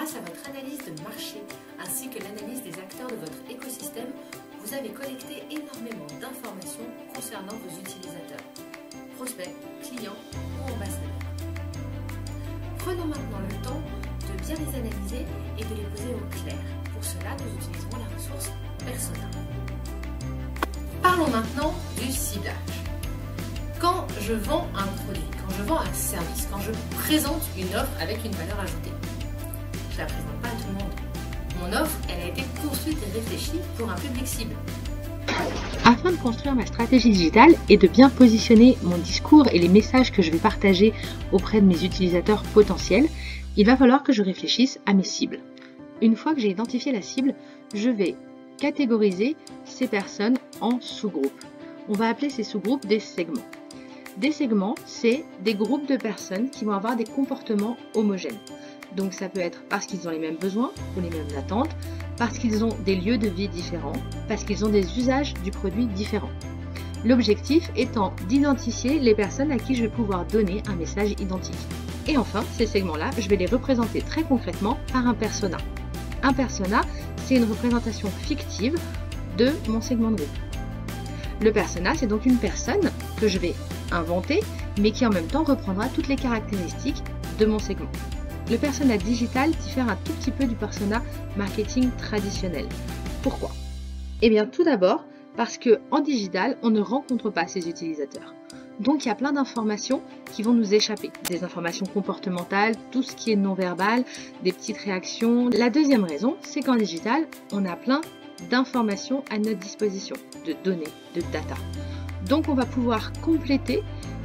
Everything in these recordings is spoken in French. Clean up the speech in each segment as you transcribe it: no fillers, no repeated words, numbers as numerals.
Grâce à votre analyse de marché ainsi que l'analyse des acteurs de votre écosystème, vous avez collecté énormément d'informations concernant vos utilisateurs, prospects, clients ou ambassadeurs. Prenons maintenant le temps de bien les analyser et de les poser au clair. Pour cela, nous utiliserons la ressource Persona. Parlons maintenant du ciblage. Quand je vends un produit, quand je vends un service, quand je présente une offre avec une valeur ajoutée, je ne la présente pas à tout le monde. Mon offre, elle a été construite et réfléchie pour un public cible. Afin de construire ma stratégie digitale et de bien positionner mon discours et les messages que je vais partager auprès de mes utilisateurs potentiels, il va falloir que je réfléchisse à mes cibles. Une fois que j'ai identifié la cible, je vais catégoriser ces personnes en sous-groupes. On va appeler ces sous-groupes des segments. Des segments, c'est des groupes de personnes qui vont avoir des comportements homogènes. Donc ça peut être parce qu'ils ont les mêmes besoins ou les mêmes attentes, parce qu'ils ont des lieux de vie différents, parce qu'ils ont des usages du produit différents. L'objectif étant d'identifier les personnes à qui je vais pouvoir donner un message identique. Et enfin, ces segments-là, je vais les représenter très concrètement par un persona. Un persona, c'est une représentation fictive de mon segment de groupe. Le persona, c'est donc une personne que je vais inventer, mais qui en même temps reprendra toutes les caractéristiques de mon segment. Le persona digital diffère un tout petit peu du persona marketing traditionnel. Pourquoi? Eh bien, tout d'abord, parce qu'en digital, on ne rencontre pas ses utilisateurs. Donc, il y a plein d'informations qui vont nous échapper. Des informations comportementales, tout ce qui est non-verbal, des petites réactions. La deuxième raison, c'est qu'en digital, on a plein d'informations à notre disposition, de données, de data. Donc, on va pouvoir compléter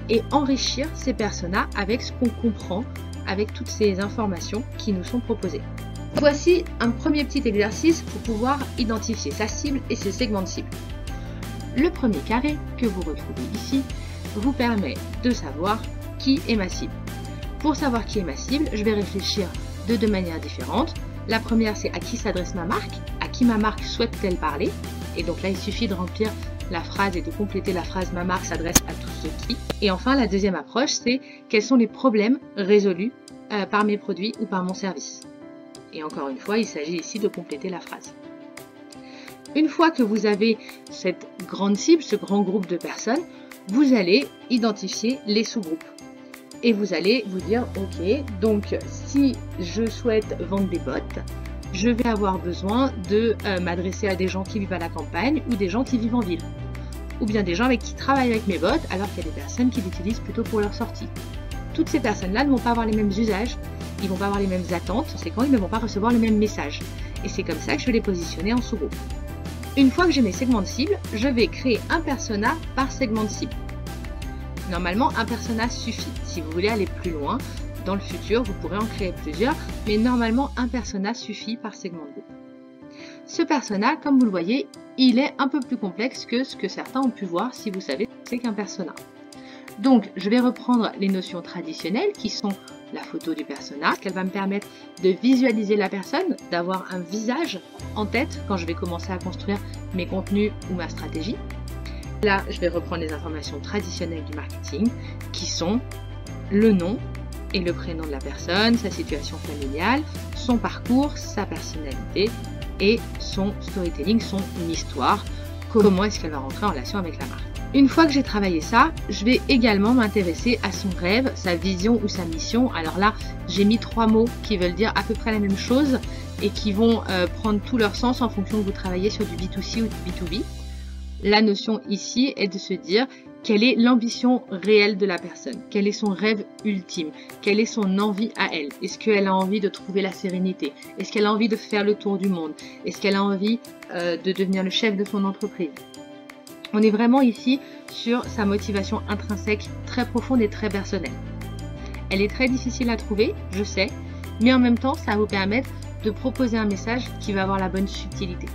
et enrichir ces personas avec ce qu'on comprend, avec toutes ces informations qui nous sont proposées. Voici un premier petit exercice pour pouvoir identifier sa cible et ses segments de cible. Le premier carré que vous retrouvez ici vous permet de savoir qui est ma cible. Pour savoir qui est ma cible, je vais réfléchir de deux manières différentes. La première, c'est à qui s'adresse ma marque, à qui ma marque souhaite-t-elle parler. Et donc là, il suffit de remplir la phrase et de compléter la phrase « Ma marque s'adresse à tous ceux qui ». Et enfin, la deuxième approche, c'est quels sont les problèmes résolus par mes produits ou par mon service. Et encore une fois, il s'agit ici de compléter la phrase. Une fois que vous avez cette grande cible, ce grand groupe de personnes, vous allez identifier les sous-groupes. Et vous allez vous dire, ok, donc si je souhaite vendre des bottes, je vais avoir besoin de m'adresser à des gens qui vivent à la campagne ou des gens qui vivent en ville. Ou bien des gens avec qui travaillent avec mes bottes alors qu'il y a des personnes qui l'utilisent plutôt pour leur sortie. Toutes ces personnes-là ne vont pas avoir les mêmes usages, ils ne vont pas avoir les mêmes attentes, c'est quand ils ne vont pas recevoir le même message. Et c'est comme ça que je vais les positionner en sous-groupe. Une fois que j'ai mes segments de cible, je vais créer un persona par segment de cible. Normalement, un persona suffit. Si vous voulez aller plus loin, dans le futur, vous pourrez en créer plusieurs, mais normalement, un persona suffit par segment de groupe. Ce persona, comme vous le voyez, il est un peu plus complexe que ce que certains ont pu voir si vous savez ce qu'est qu'un persona. Donc, je vais reprendre les notions traditionnelles qui sont la photo du persona, qu'elle va me permettre de visualiser la personne, d'avoir un visage en tête quand je vais commencer à construire mes contenus ou ma stratégie. Là, je vais reprendre les informations traditionnelles du marketing qui sont le nom et le prénom de la personne, sa situation familiale, son parcours, sa personnalité et son storytelling, son histoire, comment est-ce qu'elle va rentrer en relation avec la marque. Une fois que j'ai travaillé ça, je vais également m'intéresser à son rêve, sa vision ou sa mission. Alors là, j'ai mis 3 mots qui veulent dire à peu près la même chose et qui vont prendre tout leur sens en fonction que vous travaillez sur du B2C ou du B2B. La notion ici est de se dire quelle est l'ambition réelle de la personne, quel est son rêve ultime, quelle est son envie à elle. Est-ce qu'elle a envie de trouver la sérénité? Est-ce qu'elle a envie de faire le tour du monde? Est-ce qu'elle a envie de devenir le chef de son entreprise? On est vraiment ici sur sa motivation intrinsèque très profonde et très personnelle. Elle est très difficile à trouver, je sais, mais en même temps, ça va vous permettre de proposer un message qui va avoir la bonne subtilité.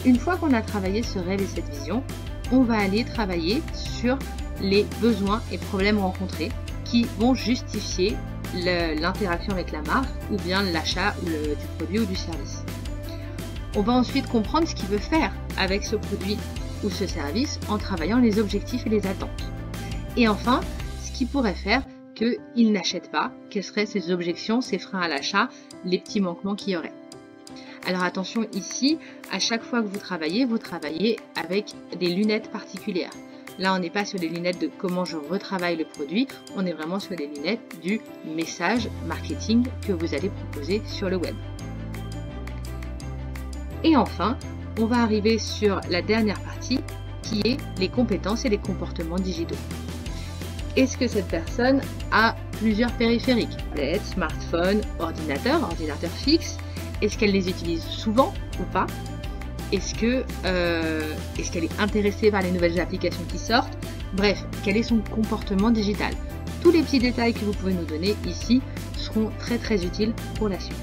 Une fois qu'on a travaillé ce rêve et cette vision, on va aller travailler sur les besoins et problèmes rencontrés qui vont justifier l'interaction avec la marque ou bien l'achat du produit ou du service. On va ensuite comprendre ce qu'il veut faire avec ce produit ou ce service en travaillant les objectifs et les attentes. Et enfin, ce qu'il pourrait faire qu'il n'achète pas, quelles seraient ses objections, ses freins à l'achat, les petits manquements qu'il y aurait. Alors attention ici, à chaque fois que vous travaillez avec des lunettes particulières. Là, on n'est pas sur les lunettes de comment je retravaille le produit, on est vraiment sur les lunettes du message marketing que vous allez proposer sur le web. Et enfin, on va arriver sur la dernière partie qui est les compétences et les comportements digitaux. Est-ce que cette personne a plusieurs périphériques, tablette, smartphone, ordinateur fixe? Est-ce qu'elle les utilise souvent ou pas? Est-ce qu'elle est intéressée par les nouvelles applications qui sortent? Bref, quel est son comportement digital? Tous les petits détails que vous pouvez nous donner ici seront très très utiles pour la suite.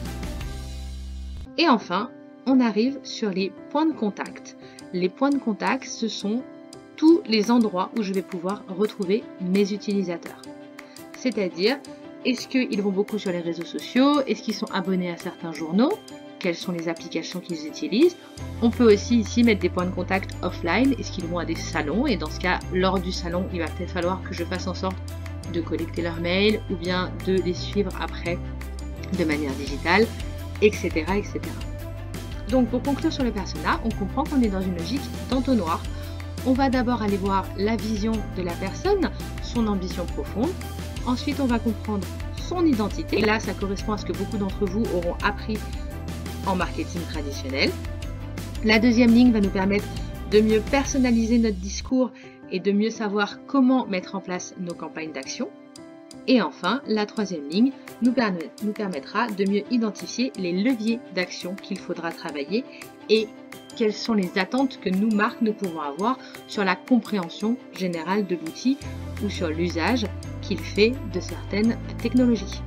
Et enfin, on arrive sur les points de contact. Les points de contact, ce sont tous les endroits où je vais pouvoir retrouver mes utilisateurs. C'est-à-dire, est-ce qu'ils vont beaucoup sur les réseaux sociaux? Est-ce qu'ils sont abonnés à certains journaux? Quelles sont les applications qu'ils utilisent? On peut aussi ici mettre des points de contact offline. Est-ce qu'ils vont à des salons? Et dans ce cas, lors du salon, il va peut-être falloir que je fasse en sorte de collecter leurs mails ou bien de les suivre après de manière digitale, etc., etc. Donc pour conclure sur le persona, on comprend qu'on est dans une logique d'entonnoir. On va d'abord aller voir la vision de la personne, son ambition profonde. Ensuite, on va comprendre son identité. Et là, ça correspond à ce que beaucoup d'entre vous auront appris en marketing traditionnel. La deuxième ligne va nous permettre de mieux personnaliser notre discours et de mieux savoir comment mettre en place nos campagnes d'action. Et enfin, la troisième ligne nous permettra de mieux identifier les leviers d'action qu'il faudra travailler et quelles sont les attentes que nous, marques, nous pouvons avoir sur la compréhension générale de l'outil ou sur l'usage qu'il fait de certaines technologies.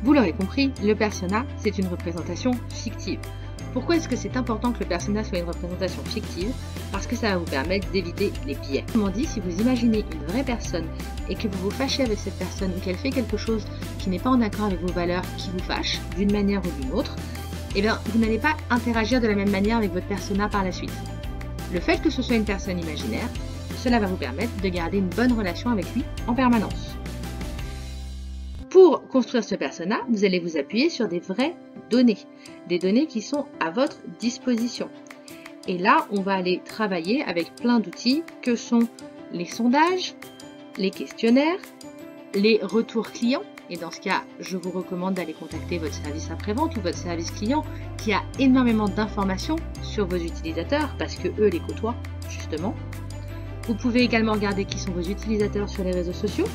Vous l'aurez compris, le persona, c'est une représentation fictive. Pourquoi est-ce que c'est important que le persona soit une représentation fictive? Parce que ça va vous permettre d'éviter les biais. Autrement dit, si vous imaginez une vraie personne et que vous vous fâchez avec cette personne ou qu'elle fait quelque chose qui n'est pas en accord avec vos valeurs, qui vous fâche d'une manière ou d'une autre, eh bien, vous n'allez pas interagir de la même manière avec votre persona par la suite. Le fait que ce soit une personne imaginaire, cela va vous permettre de garder une bonne relation avec lui en permanence. Pour construire ce persona, vous allez vous appuyer sur des vraies données, des données qui sont à votre disposition. Et là, on va aller travailler avec plein d'outils que sont les sondages, les questionnaires, les retours clients. Et dans ce cas, je vous recommande d'aller contacter votre service après-vente ou votre service client qui a énormément d'informations sur vos utilisateurs parce que eux les côtoient justement. Vous pouvez également regarder qui sont vos utilisateurs sur les réseaux sociaux.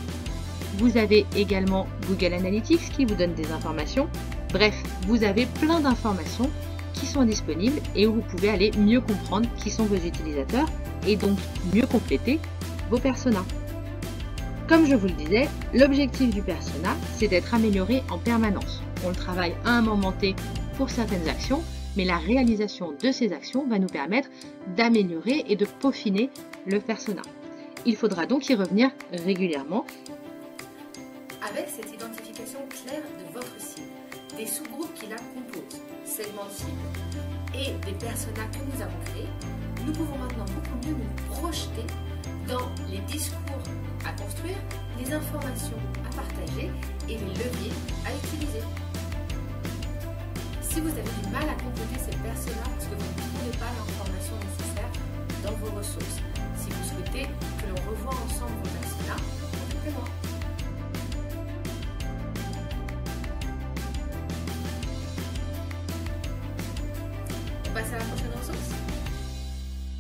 Vous avez également Google Analytics qui vous donne des informations. Bref, vous avez plein d'informations qui sont disponibles et où vous pouvez aller mieux comprendre qui sont vos utilisateurs et donc mieux compléter vos personas. Comme je vous le disais, l'objectif du persona, c'est d'être amélioré en permanence. On le travaille à un moment T pour certaines actions, mais la réalisation de ces actions va nous permettre d'améliorer et de peaufiner le persona. Il faudra donc y revenir régulièrement. Avec cette identification claire de votre cible, des sous-groupes qui la composent, segments de cible, et des personas que nous avons créés, nous pouvons maintenant beaucoup mieux nous projeter dans les discours à construire, les informations à partager et les leviers à utiliser. Si vous avez du mal à compléter ces personas parce que vous ne trouvez pas l'information nécessaire dans vos ressources, si vous souhaitez que l'on revoie ensemble vos personas, contactez-moi. On passe à la prochaine ressource.